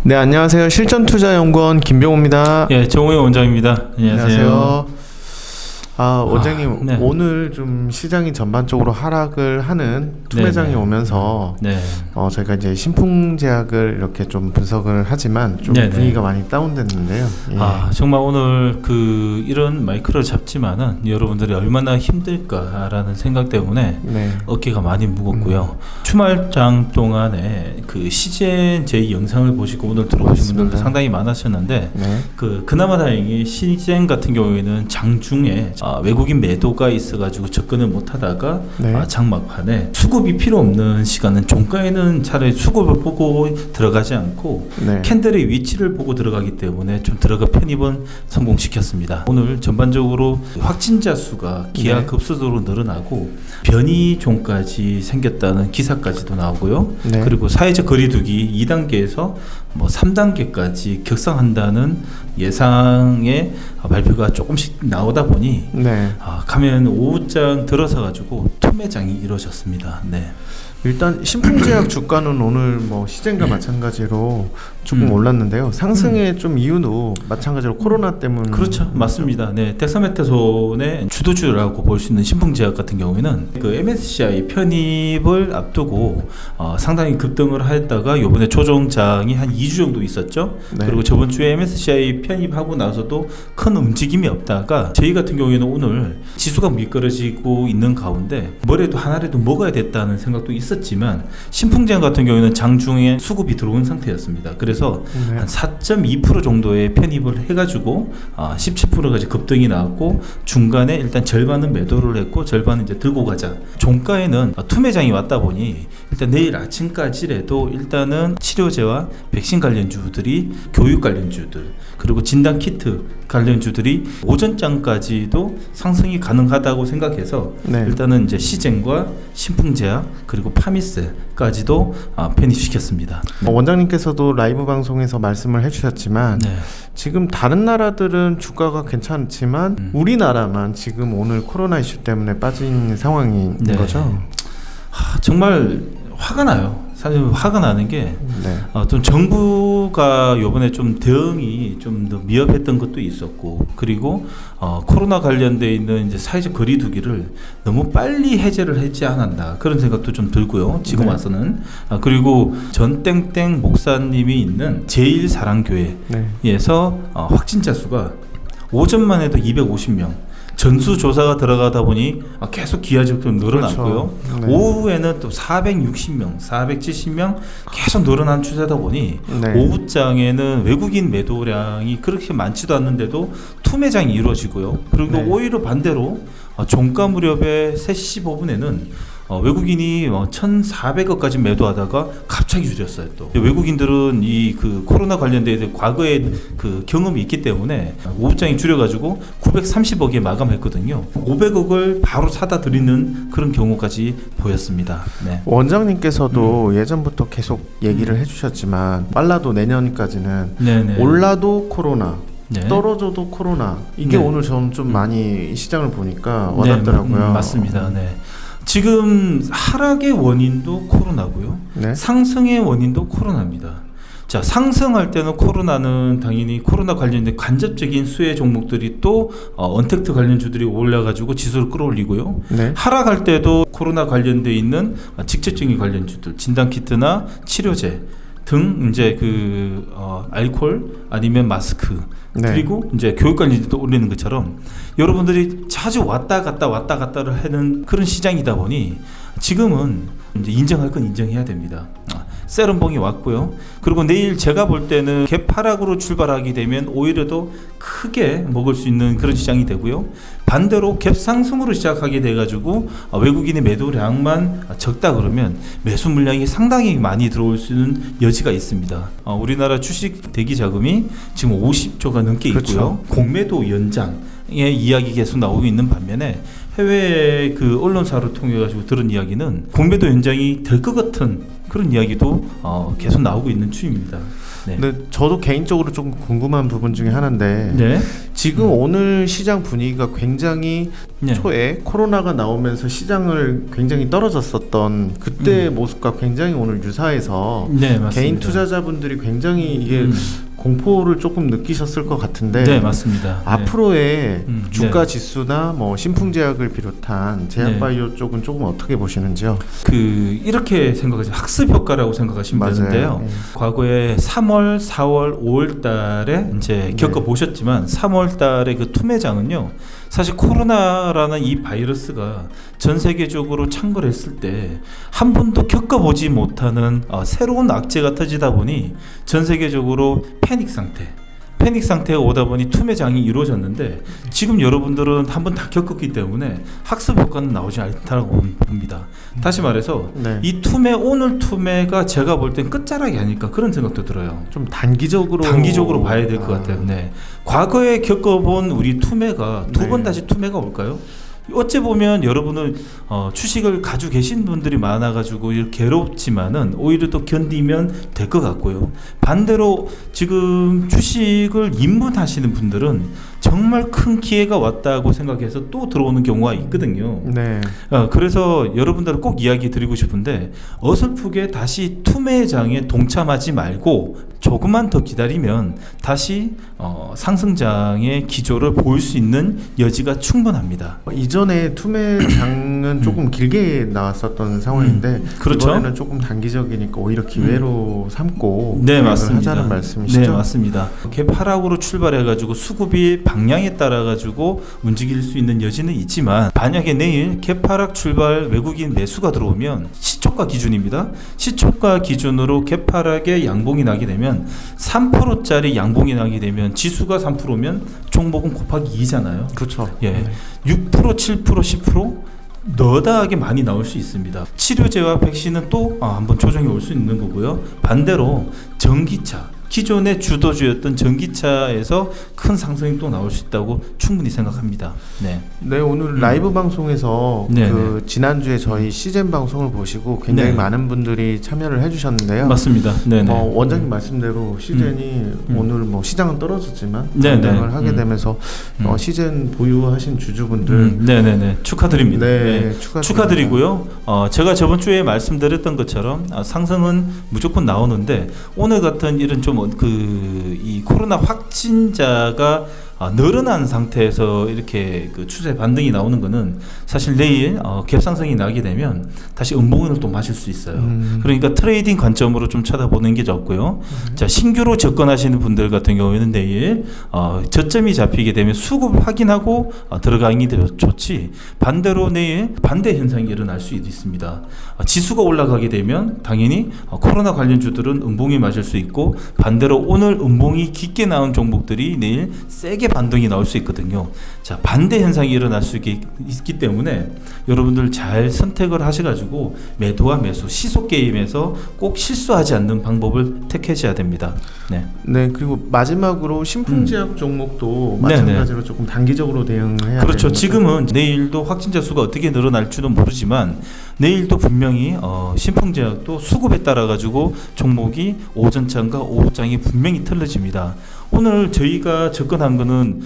네, 안녕하세요. 실전투자연구원 김병호입니다. 예, 정우영 원장입니다. 안녕하세요. 원장님, 네. 오늘 좀 시장이 전반적으로 하락을 하는 투매장이 네네. 오면서 네. 저희가 이제 신풍제약을 이렇게 좀 분석을 하지만 좀 네네. 분위기가 많이 다운됐는데요. 예. 정말 오늘 이런 마이크를 잡지만은 여러분들이 얼마나 힘들까라는 생각 때문에 네. 어깨가 많이 무겁고요. 주말장 동안에 시젠 제 영상을 보시고 오늘 들어오신 분들도 상당히 많으셨는데 네. 그나마 다행히 시젠 같은 경우에는 장중에 외국인 매도가 있어가지고 접근을 못하다가 네. 장막판에 수급이 필요 없는 시간은 종가에는 차라리 수급을 보고 들어가지 않고 네. 캔들의 위치를 보고 들어가기 때문에 좀 들어가 편입은 성공시켰습니다. 오늘 전반적으로 확진자 수가 기하급수적으로 늘어나고 변이종까지 생겼다는 기사까지도 나오고요. 네. 그리고 사회적 거리두기 2단계에서 3단계까지 격상한다는 예상의 발표가 조금씩 나오다 보니 네. 가면 오후장 들어서 가지고 투매장이 이루어졌습니다. 네. 일단 신풍제약 주가는 오늘 시젠과 마찬가지로 조금 올랐는데요. 상승의 좀 이유도 마찬가지로 코로나 때문. 그렇죠, 맞습니다. 네, 덱사메타손의 주도주라고 볼 수 있는 신풍제약 같은 경우에는 MSCI 편입을 앞두고 상당히 급등을 했다가 이번에 조정장이 한 2주 정도 있었죠. 네. 그리고 저번 주에 MSCI 편입하고 나서도 큰 움직임이 없다가 저희 같은 경우에는 오늘 지수가 미끄러지고 있는 가운데 뭐래도 하나라도 먹어야 됐다는 생각도 있었지만 신풍제약 같은 경우에는 장중에 수급이 들어온 상태였습니다. 그래서 네. 한 4.2% 정도의 편입을 해가지고 17%까지 급등이 나왔고 중간에 일단 절반은 매도를 했고 절반은 이제 들고 가자. 종가에는 투매장이 왔다 보니 일단 내일 아침까지라도 일단은 치료제와 백신 관련주들이 교육 관련주들 그리고 진단 키트 관련주들이 오전장까지도 상승이 가능하다고 생각해서 네. 일단은 이제 시젠과 신풍제약 그리고 파미스까지도 편입시켰습니다. 원장님께서도 라이브 방송에서 말씀을 해주셨지만 네. 지금 다른 나라들은 주가가 괜찮지만 우리나라만 지금 오늘 코로나 이슈 때문에 빠진 상황인 네. 거죠. 정말 화가 나요. 사실 화가 나는 게 네. 좀 정부가 요번에 좀 대응이 좀 더 미흡했던 것도 있었고 그리고 코로나 관련돼 있는 이제 사회적 거리두기를 너무 빨리 해제를 했지 않았나 그런 생각도 좀 들고요. 지금 네. 와서는 그리고 전땡땡 목사님이 있는 제일사랑교회에서 확진자 수가 오전만 해도 250명 전수조사가 들어가다 보니 계속 기하급수로 늘어났고요. 그렇죠. 네. 오후에는 또 460명, 470명 계속 늘어난 추세다 보니 네. 오후장에는 외국인 매도량이 그렇게 많지도 않는데도 투매장이 이루어지고요. 그리고 네. 오히려 반대로 종가 무렵에 3시 15분에는 외국인이 1,400억까지 매도하다가 갑자기 줄였어요. 또 외국인들은 이 코로나 관련된 과거에 경험이 있기 때문에 오후장이 줄여가지고 930억에 마감했거든요. 500억을 바로 사다 드리는 그런 경우까지 보였습니다. 네. 원장님께서도 예전부터 계속 얘기를 해주셨지만 빨라도 내년까지는 네네. 올라도 코로나 네. 떨어져도 코로나 이게 네. 오늘 저는 좀 많이 시장을 보니까 와닿더라고요. 네, 맞습니다. 네. 지금 하락의 원인도 코로나고요. 네. 상승의 원인도 코로나입니다. 자, 상승할 때는 코로나는 당연히 코로나 관련된 간접적인 수혜 종목들이 또 언택트 관련주들이 올라가지고 지수를 끌어올리고요. 네. 하락할 때도 코로나 관련돼 있는 직접적인 관련주들, 진단키트나 치료제 등 이제 알코올 아니면 마스크 네. 그리고 이제 교육 관련주도 올리는 것처럼 여러분들이 자주 왔다 갔다를 하는 그런 시장이다 보니 지금은 이제 인정할 건 인정해야 됩니다. 세럼봉이 왔고요. 그리고 내일 제가 볼 때는 갭 하락으로 출발하게 되면 오히려 더 크게 먹을 수 있는 그런 시장이 되고요. 반대로 갭 상승으로 시작하게 돼가지고 외국인의 매도량만 적다 그러면 매수 물량이 상당히 많이 들어올 수 있는 여지가 있습니다. 우리나라 주식 대기 자금이 지금 50조가 넘게 있고요. 그렇죠. 공매도 연장의 이야기 계속 나오고 있는 반면에 해외 언론사를 통해 가지고 들은 이야기는 공매도 연장이 될 것 같은 그런 이야기도 계속 나오고 있는 추입니다. 네. 근데 저도 개인적으로 좀 궁금한 부분 중에 하나인데 네. 지금 오늘 시장 분위기가 굉장히 네. 초에 코로나가 나오면서 시장을 굉장히 떨어졌었던 그때의 모습과 굉장히 오늘 유사해서 네, 맞습니다. 개인 투자자분들이 굉장히 이게 공포를 조금 느끼셨을 것 같은데 네, 맞습니다. 앞으로의 네. 주가 지수나 뭐 신풍제약을 비롯한 제약바이오 네. 쪽은 조금 어떻게 보시는지요? 이렇게 생각하시면 학습 효과라고 생각하시면 맞아요. 되는데요. 네. 과거에 3월, 4월, 5월 달에 이제 겪어 보셨지만 3월 달에 그 투매장은요. 사실 코로나라는 이 바이러스가 전 세계적으로 창궐했을 때 한 번도 겪어보지 못하는 새로운 악재가 터지다 보니 전 세계적으로 패닉 상태가 오다 보니 투매장이 이루어졌는데 지금 여러분들은 한 번 다 겪었기 때문에 학습 효과는 나오지 않다고 봅니다. 다시 말해서 네. 이 오늘 투매가 제가 볼 땐 끝자락이 아닐까 그런 생각도 들어요. 좀 단기적으로 봐야 될 것 같아요. 네. 과거에 겪어본 우리 투매가 두 번 네. 다시 투매가 올까요? 어찌 보면 여러분은 주식을 가지고 계신 분들이 많아가지고 괴롭지만은 오히려 또 견디면 될 것 같고요. 반대로 지금 주식을 입문하시는 분들은 정말 큰 기회가 왔다고 생각해서 또 들어오는 경우가 있거든요. 네. 그래서 여러분들은 꼭 이야기 드리고 싶은데 어설프게 다시 투매장에 동참하지 말고 조금만 더 기다리면 다시 상승장의 기조를 보일 수 있는 여지가 충분합니다. 이전에 투매장은 조금 길게 나왔었던 상황인데 그렇죠. 이번에는 조금 단기적이니까 오히려 기회로 삼고 네, 계획을 맞습니다. 하자는 말씀이시죠? 네, 맞습니다. 갭 하락으로 출발해가지고 수급이 방향에 따라가지고 움직일 수 있는 여지는 있지만 만약에 내일 갭 하락 출발 외국인 매수가 들어오면 시초가 기준입니다. 시초가 기준으로 갭 하락에 양봉이 나게 되면 3%짜리 양봉이 나게 되면 지수가 3%면 종목은 곱하기 2잖아요. 그렇죠. 예, 네. 6%, 7%, 10% 너다하게 많이 나올 수 있습니다. 치료제와 백신은 또 한번 조정이 올 수 있는 거고요. 반대로 전기차, 기존의 주도주였던 전기차에서 큰 상승이 또 나올 수 있다고 충분히 생각합니다. 네. 네, 오늘 라이브 방송에서 네, 그 지난주에 저희 시즌 방송을 보시고 굉장히 네. 많은 분들이 참여를 해주셨는데요. 맞습니다. 네네. 원장님 말씀대로 시즌이 오늘 뭐 시장은 떨어졌지만 네네. 반등을 하게 되면서 시즌 보유하신 주주분들 네네네. 축하드립니다. 네, 축하드리고요. 제가 저번 주에 말씀드렸던 것처럼 상승은 무조건 나오는데 오늘 같은 이런 좀 이 코로나 확진자가 늘어난 상태에서 이렇게 그 추세 반등이 나오는 거는 사실 내일 갭상승이 나게 되면 다시 음봉을 또 맞을 수 있어요. 그러니까 트레이딩 관점으로 좀 쳐다보는 게 좋고요. 자, 신규로 접근하시는 분들 같은 경우에는 내일 저점이 잡히게 되면 수급 확인하고 들어가는 게 좋지. 반대로 내일 반대 현상이 일어날 수 있습니다. 지수가 올라가게 되면 당연히 코로나 관련주들은 음봉이 맞을 수 있고 반대로 오늘 음봉이 깊게 나온 종목들이 내일 세게 반등이 나올 수 있거든요. 자, 반대 현상이 일어날 수 있기 때문에 여러분들 잘 선택을 하셔가지고 매도와 매수 시속 게임에서 꼭 실수하지 않는 방법을 택하셔야 됩니다. 네. 네, 그리고 마지막으로 신풍제약 종목도 네네. 마찬가지로 조금 단기적으로 대응해야 그렇죠. 되는 거죠? 지금은 내일도 확진자 수가 어떻게 늘어날지는 모르지만 내일도 분명히 신풍제약도 수급에 따라 가지고 종목이 오전장과 오후장이 분명히 틀려집니다. 오늘 저희가 접근한 거는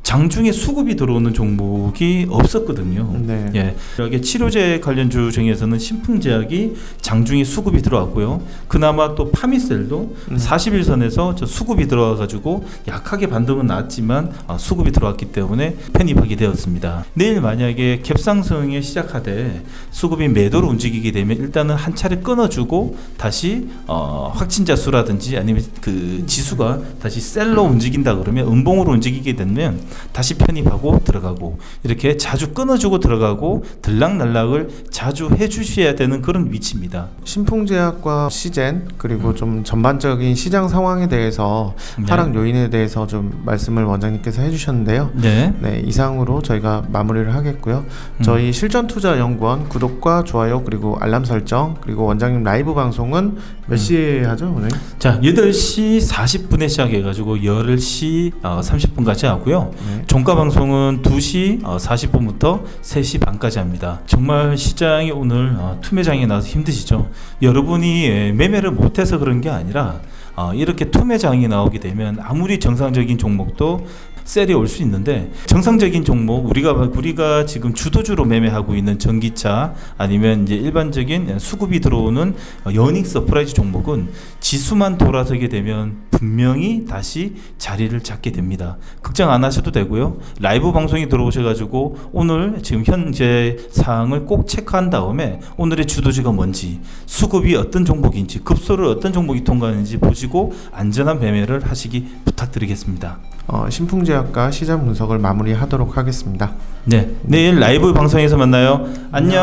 장중에 수급이 들어오는 종목이 없었거든요. 네. 예, 여기 치료제 관련주 중에서는 신풍제약이 장중에 수급이 들어왔고요. 그나마 또 파미셀도 40일선에서 저 수급이 들어와가지고 약하게 반등은 나왔지만 수급이 들어왔기 때문에 편입하게 되었습니다. 내일 만약에 갭상승에 시작하되 수급이 매도로 움직이게 되면 일단은 한 차례 끊어주고 다시 확진자 수라든지 아니면 그 지수가 다시 셀로 움직인다 그러면 음봉으로 움직이게 되면 다시 편입하고 들어가고 이렇게 자주 끊어주고 들어가고 들락날락을 자주 해주셔야 되는 그런 위치입니다. 신풍제약과 시젠 그리고 좀 전반적인 시장 상황에 대해서 네. 하락 요인에 대해서 좀 말씀을 원장님께서 해주셨는데요. 네. 네, 이상으로 저희가 마무리를 하겠고요. 저희 실전투자연구원 구독과 좋아요 그리고 알람 설정 그리고 원장님 라이브 방송은 몇 시에 하죠 오늘? 자, 8시 40분에 시작해가지고 10시 30분까지 하고요. 네. 종가 방송은 2시 40분부터 3시 반까지 합니다. 정말 시장이 오늘 투매장에 나와서 힘드시죠? 여러분이 매매를 못해서 그런 게 아니라 이렇게 투매장이 나오게 되면 아무리 정상적인 종목도 셀이 올 수 있는데, 정상적인 종목, 우리가 지금 주도주로 매매하고 있는 전기차 아니면 이제 일반적인 수급이 들어오는 여닝 서프라이즈 종목은 지수만 돌아서게 되면 분명히 다시 자리를 잡게 됩니다. 걱정 안 하셔도 되고요. 라이브 방송이 들어오셔가지고 오늘 지금 현재 사항을 꼭 체크한 다음에 오늘의 주도주가 뭔지, 수급이 어떤 종목인지, 급소를 어떤 종목이 통과하는지 보시고 안전한 매매를 하시기 부탁드리겠습니다. 신풍제약과 시장 분석을 마무리하도록 하겠습니다. 네, 내일 라이브 방송에서 만나요. 안녕.